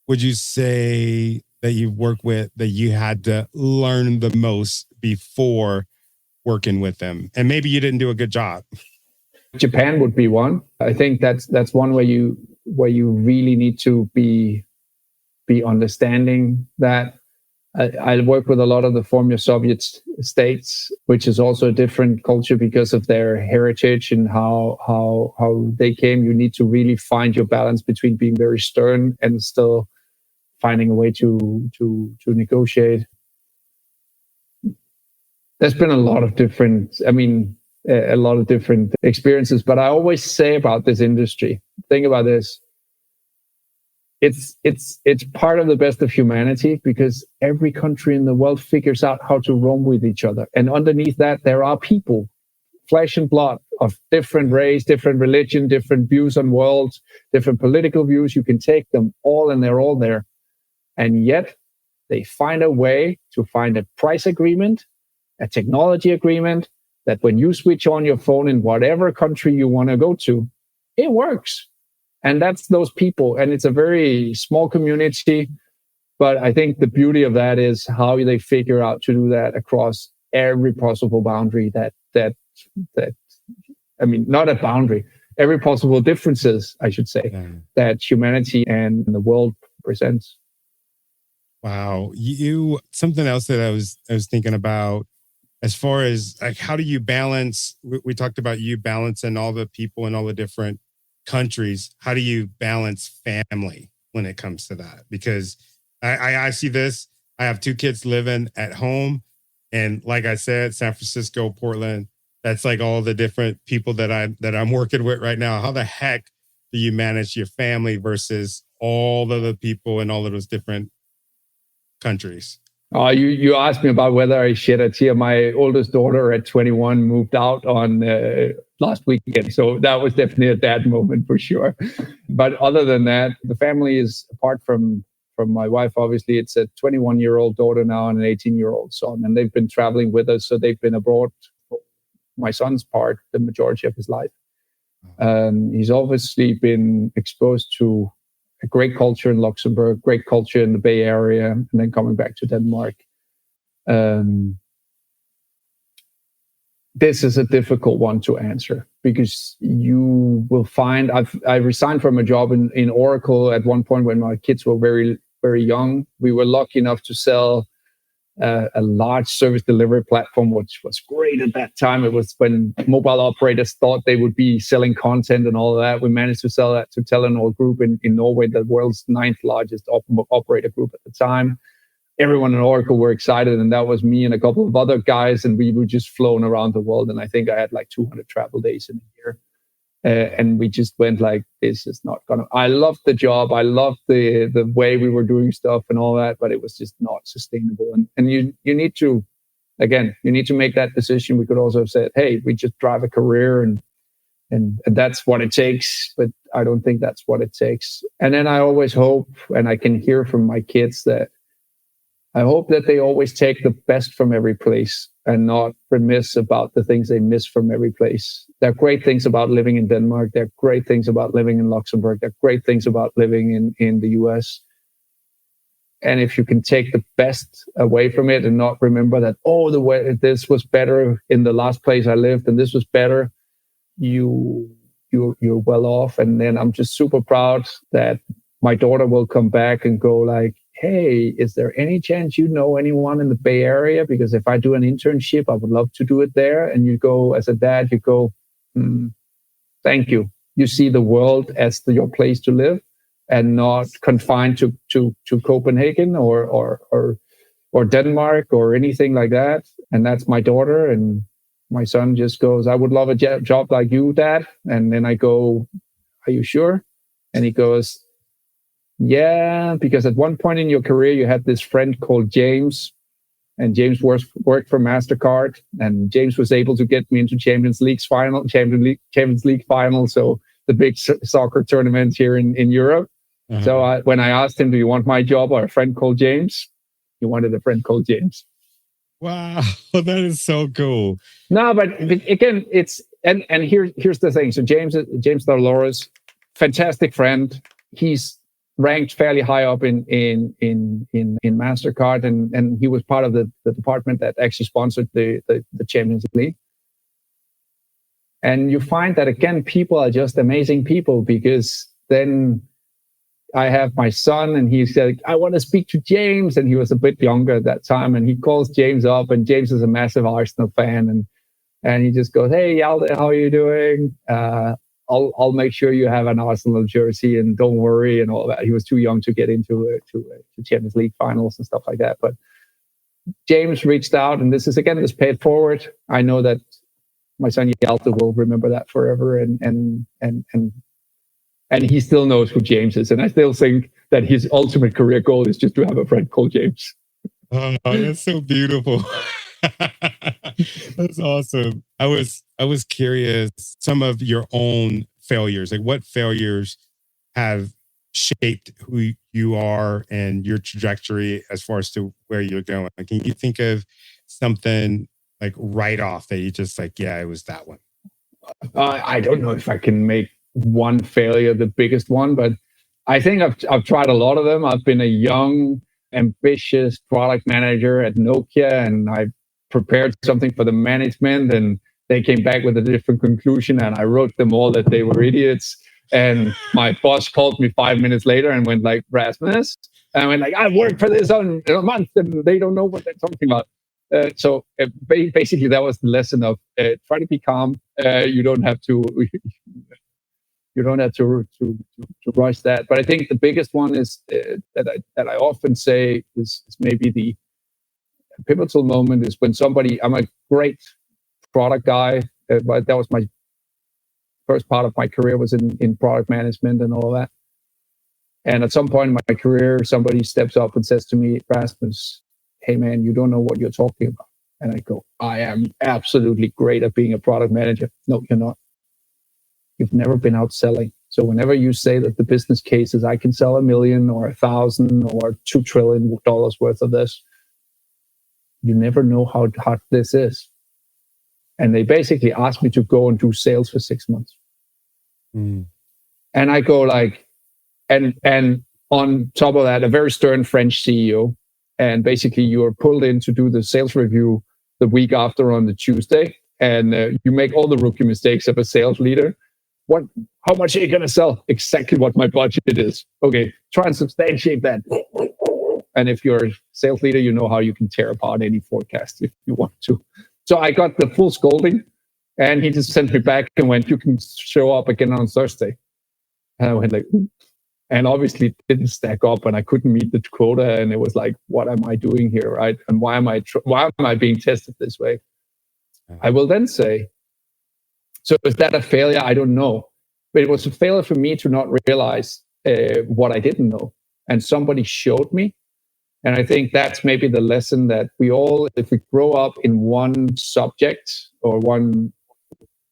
would you say that you've worked with that you had to learn the most before working with them? And maybe you didn't do a good job. Japan would be one. I think that's one where you really need to be understanding that. I work with a lot of the former Soviet states, which is also a different culture because of their heritage and how they came. You need to really find your balance between being very stern and still finding a way to negotiate. There's been a lot of different experiences, but I always say about this industry, think about this. It's part of the best of humanity because every country in the world figures out how to roam with each other. And underneath that, there are people, flesh and blood, of different race, different religion, different views on worlds, different political views. You can take them all and they're all there. And yet they find a way to find a price agreement, a technology agreement, that when you switch on your phone in whatever country you want to go to, it works. And that's those people. And it's a very small community. But I think the beauty of that is how they figure out to do that across every possible boundary not a boundary, every possible differences, I should say, that humanity and the world presents. Wow. Something else that I was thinking about as far as like, how do you balance, we talked about you balancing all the people in all the different countries. How do you balance family when it comes to that? Because I see this, I have 2 kids living at home. And like I said, San Francisco, Portland, that's like all the different people that I'm working with right now. How the heck do you manage your family versus all of the people in all of those different countries? You asked me about whether I shed a tear. My oldest daughter at 21 moved out on last weekend. So that was definitely a dad moment for sure. But other than that, the family is apart from my wife. Obviously, it's a 21-year-old daughter now and an 18-year-old son. And they've been traveling with us. So they've been abroad for my son's part, the majority of his life. He's obviously been exposed to a great culture in Luxembourg, great culture in the Bay Area, and then coming back to Denmark. This is a difficult one to answer because you will find I resigned from a job in Oracle at one point when my kids were very, very young. We were lucky enough to sell a large service delivery platform, which was great at that time. It was when mobile operators thought they would be selling content and all of that. We managed to sell that to Telenor Group in Norway, the world's 9th largest operator group at the time. Everyone in Oracle were excited, and that was me and a couple of other guys, and we were just flown around the world. And I think I had like 200 travel days in a year. And we just went like, this is not gonna. I loved the job. I loved the way we were doing stuff and all that, but it was just not sustainable. And you need to, again, you need to make that decision. We could also have said, hey, we just drive a career and that's what it takes. But I don't think that's what it takes. And then I always hope, and I can hear from my kids that I hope that they always take the best from every place and not remiss about the things they miss from every place. There are great things about living in Denmark. There are great things about living in Luxembourg. There are great things about living in the US. And if you can take the best away from it and not remember that, oh, the way this was better in the last place I lived and this was better, you're well off. And then I'm just super proud that my daughter will come back and go like, hey, is there any chance you know anyone in the Bay Area? Because if I do an internship, I would love to do it there. And you go, as a dad, you go, thank you. You see the world as your place to live and not confined to Copenhagen or Denmark or anything like that. And that's my daughter. And my son just goes, I would love a job like you, Dad. And then I go, are you sure? And he goes, yeah, because at one point in your career, you had this friend called James, and James worked for MasterCard, and James was able to get me into Champions League final. So the big soccer tournament here in Europe. Uh-huh. So when I asked him, do you want my job or a friend called James? He wanted a friend called James. Wow, that is so cool. No, but again, it's, and here's the thing. So James Dolores, fantastic friend. He's ranked fairly high up in MasterCard, and he was part of the department that actually sponsored the Champions League. And you find that again, people are just amazing people, because then I have my son, and he said, I want to speak to James, and he was a bit younger at that time, and he calls James up, and James is a massive Arsenal fan, and he just goes, hey, Hjalte, how are you doing? I'll make sure you have an Arsenal jersey, and don't worry, and all that. He was too young to get into Champions League finals and stuff like that. But James reached out, and this is paid forward. I know that my son Hjalte will remember that forever, and he still knows who James is. And I still think that his ultimate career goal is just to have a friend called James. Oh, that's so beautiful. That's awesome. I was curious, some of your own failures, like what failures have shaped who you are and your trajectory as far as to where you're going? Like, can you think of something like right off that you just like, yeah, it was that one? I don't know if I can make one failure the biggest one, but I think I've tried a lot of them. I've been a young, ambitious product manager at Nokia, and I prepared something for the management, and they came back with a different conclusion, and I wrote them all that they were idiots. And my boss called me 5 minutes later and went like, Rasmus, and I went like, I've worked for this in a month, and they don't know what they're talking about. So basically, that was the lesson of try to be calm. You don't have to rush that. But I think the biggest one is that I often say is maybe the pivotal moment is when I'm a great product guy, but that was my first part of my career was in product management and all that. And at some point in my career, somebody steps up and says to me, Rasmus, hey man, you don't know what you're talking about. And I go, I am absolutely great at being a product manager. No, you're not. You've never been out selling. So whenever you say that the business case is I can sell 1 million or 1,000 or $2 trillion worth of this, you never know how hard this is. And they basically asked me to go and do sales for 6 months. And I go like, and on top of that, a very stern French CEO. And basically you are pulled in to do the sales review the week after on the Tuesday. And you make all the rookie mistakes of a sales leader. How much are you going to sell? Exactly what my budget is. Okay, try and substantiate that. And if you're a sales leader, you know how you can tear apart any forecast if you want to. So I got the full scolding, and he just sent me back and went, you can show up again on Thursday. And I went like, and obviously it didn't stack up, and I couldn't meet the quota. And it was like, what am I doing here, right? And why am I being tested this way? I will then say, so is that a failure? I don't know. But it was a failure for me to not realize what I didn't know. And somebody showed me. And I think that's maybe the lesson that we all, if we grow up in one subject or one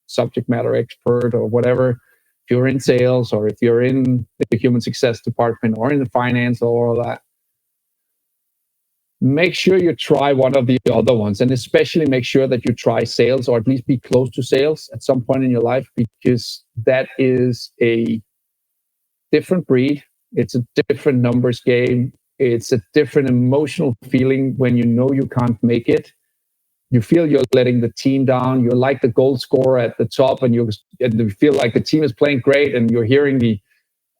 subject matter expert or whatever, if you're in sales or if you're in the human success department or in the finance or all that, make sure you try one of the other ones, and especially make sure that you try sales or at least be close to sales at some point in your life, because that is a different breed. It's a different numbers game. It's a different emotional feeling when you know you can't make it. You feel you're letting the team down. You're like the goal scorer at the top, and you feel like the team is playing great, and you're hearing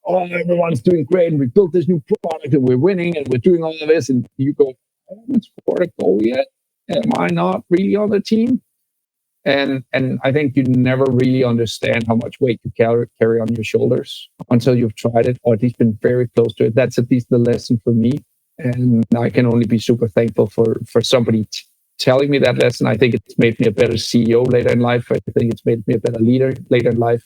everyone's doing great, and we built this new product, and we're winning, and we're doing all of this, and you go, I haven't scored a goal yet. Am I not really on the team? And I think you never really understand how much weight you carry on your shoulders until you've tried it, or at least been very close to it. That's at least the lesson for me. And I can only be super thankful for somebody telling me that lesson. I think it's made me a better CEO later in life. I think it's made me a better leader later in life.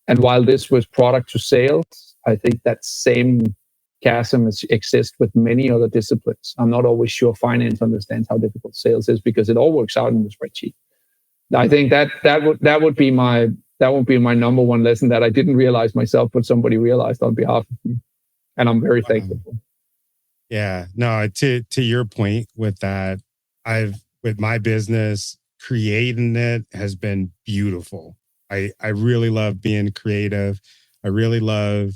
And while this was product to sales, I think that same chasm exists with many other disciplines. I'm not always sure finance understands how difficult sales is because it all works out in the spreadsheet. I think that would be my number one lesson that I didn't realize myself, but somebody realized on behalf of me, and I'm very thankful. Yeah, no. To your point with that, with my business, creating it has been beautiful. I really love being creative. I really love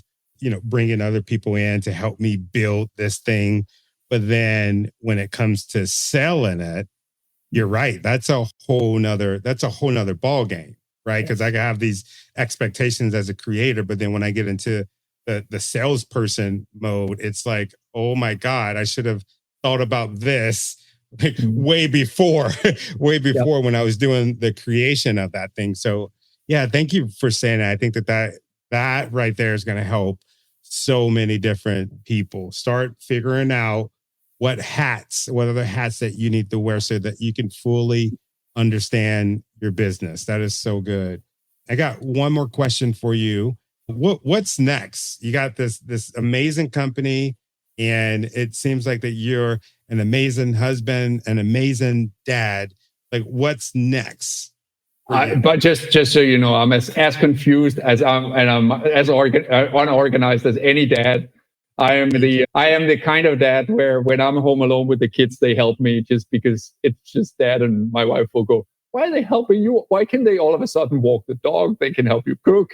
bringing other people in to help me build this thing. But then when it comes to selling it, you're right. That's a whole nother ball game, right? Because I have these expectations as a creator, but then when I get into the salesperson mode, it's like, oh my God, I should have thought about this like way before when I was doing the creation of that thing. So yeah, thank you for saying that. I think that right there is going to help so many different people start figuring out what are the hats that you need to wear so that you can fully understand your business. That is so good. I got one more question for you. What's next? You got this amazing company, and it seems like that you're an amazing husband, an amazing dad. Like, what's next? But just so you know, I'm as confused as I'm as unorganized as any dad. I am the kind of dad where when I'm home alone with the kids, they help me just because it's just dad, and my wife will go, why are they helping you? Why can they all of a sudden walk the dog? They can help you cook.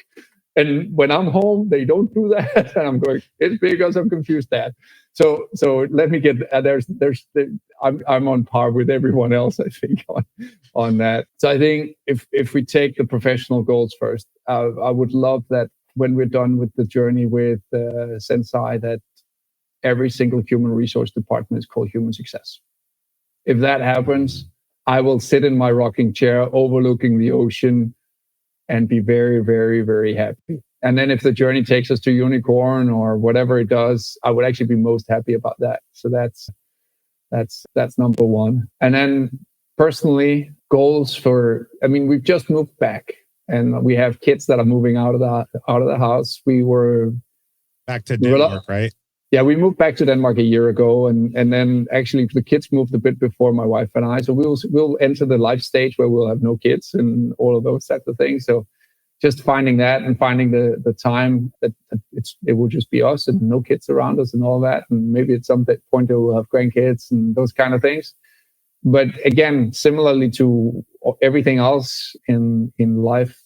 And when I'm home, they don't do that. And I'm going, it's because I'm confused, dad. So let me get I'm on par with everyone else, I think, on that. So I think if we take the professional goals first, I would love that when we're done with the journey with Sensei, that every single human resource department is called human success. If that happens, I will sit in my rocking chair overlooking the ocean and be very, very, very happy. And then if the journey takes us to unicorn or whatever it does, I would actually be most happy about that. So that's number one. And then personally, goals we've just moved back. And we have kids that are moving out of the house. We were back to Denmark, right? Yeah, we moved back to Denmark a year ago, and then actually the kids moved a bit before my wife and I. So we'll enter the life stage where we'll have no kids and all of those types of things. So just finding that and finding the time that it will just be us and no kids around us and all that, and maybe at some point we'll have grandkids and those kind of things. But again, similarly to everything else in life,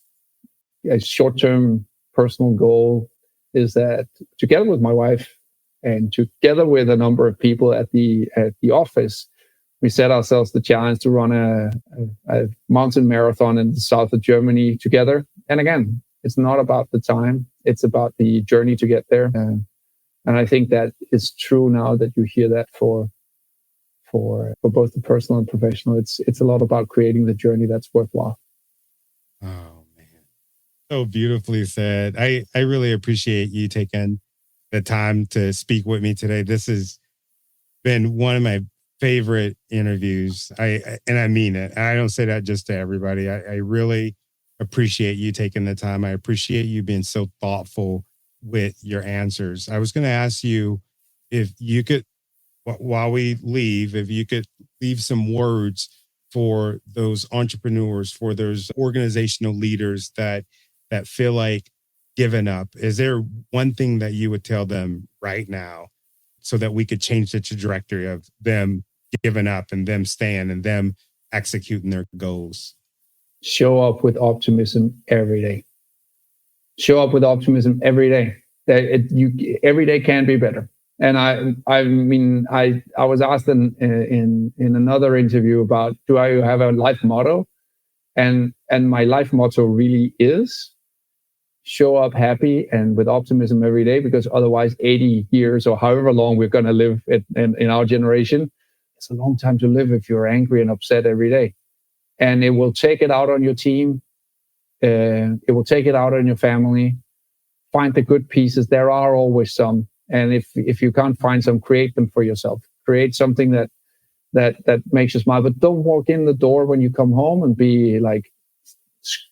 a short-term personal goal is that together with my wife and together with a number of people at the office, we set ourselves the challenge to run a mountain marathon in the south of Germany together. And again, it's not about the time; it's about the journey to get there. And I think that is true now that you hear that for both the personal and professional. It's a lot about creating the journey that's worthwhile. Oh man, so beautifully said. I really appreciate you taking the time to speak with me today. This has been one of my favorite interviews. And I mean it. I don't say that just to everybody. I really appreciate you taking the time. I appreciate you being so thoughtful with your answers. I was going to ask you if you could, while we leave, if you could leave some words for those entrepreneurs, for those organizational leaders that feel like giving up. Is there one thing that you would tell them right now so that we could change the trajectory of them giving up and them staying and them executing their goals? Show up with optimism every day. Show up with optimism every day. Every day can be better. And I mean, I was asked in another interview about, do I have a life motto? And my life motto really is show up happy and with optimism every day, because otherwise 80 years or however long we're going to live in our generation, it's a long time to live if you're angry and upset every day. And it will take it out on your team. It will take it out on your family. Find the good pieces. There are always some. And if you can't find some, create them for yourself. Create something that makes you smile. But don't walk in the door when you come home and be like,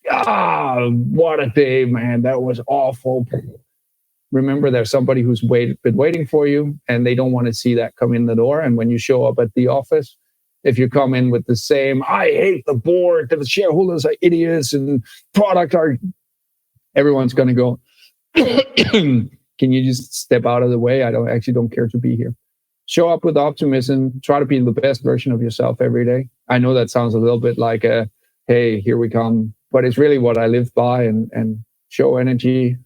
what a day, man. That was awful. Remember, there's somebody who's been waiting for you, and they don't want to see that come in the door. And when you show up at the office, if you come in with the same, I hate the board, the shareholders are idiots, and everyone's going to go, can you just step out of the way? I don't care to be here. Show up with optimism. Try to be the best version of yourself every day. I know that sounds a little bit like hey, here we come. But it's really what I live by, and show energy,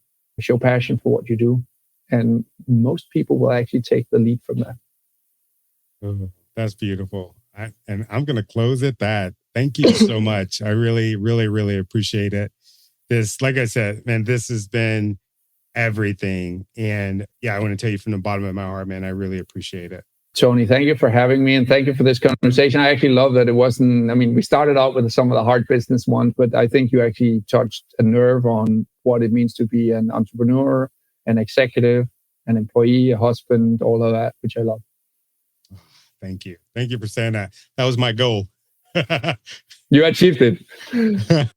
show passion for what you do. And most people will actually take the lead from that. Oh, that's beautiful. And I'm going to close at that. Thank you so much. I really, really, really appreciate it. This, like I said, man, this has been everything. And yeah, I want to tell you from the bottom of my heart, man, I really appreciate it. Tony, thank you for having me, and thank you for this conversation. I actually love that it wasn't, we started out with some of the hard business ones, but I think you actually touched a nerve on what it means to be an entrepreneur, an executive, an employee, a husband, all of that, which I love. Thank you. Thank you for saying that. That was my goal. You achieved it.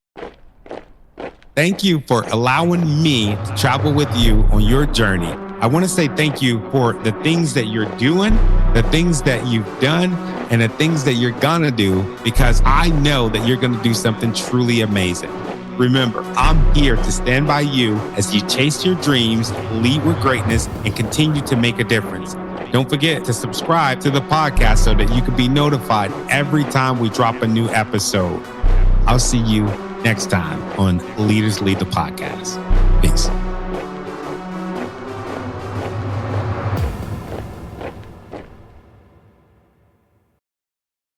Thank you for allowing me to travel with you on your journey. I want to say thank you for the things that you're doing, the things that you've done, and the things that you're going to do, because I know that you're going to do something truly amazing. Remember, I'm here to stand by you as you chase your dreams, lead with greatness, and continue to make a difference. Don't forget to subscribe to the podcast so that you can be notified every time we drop a new episode. I'll see you next time on Leaders Lead the Podcast. Peace.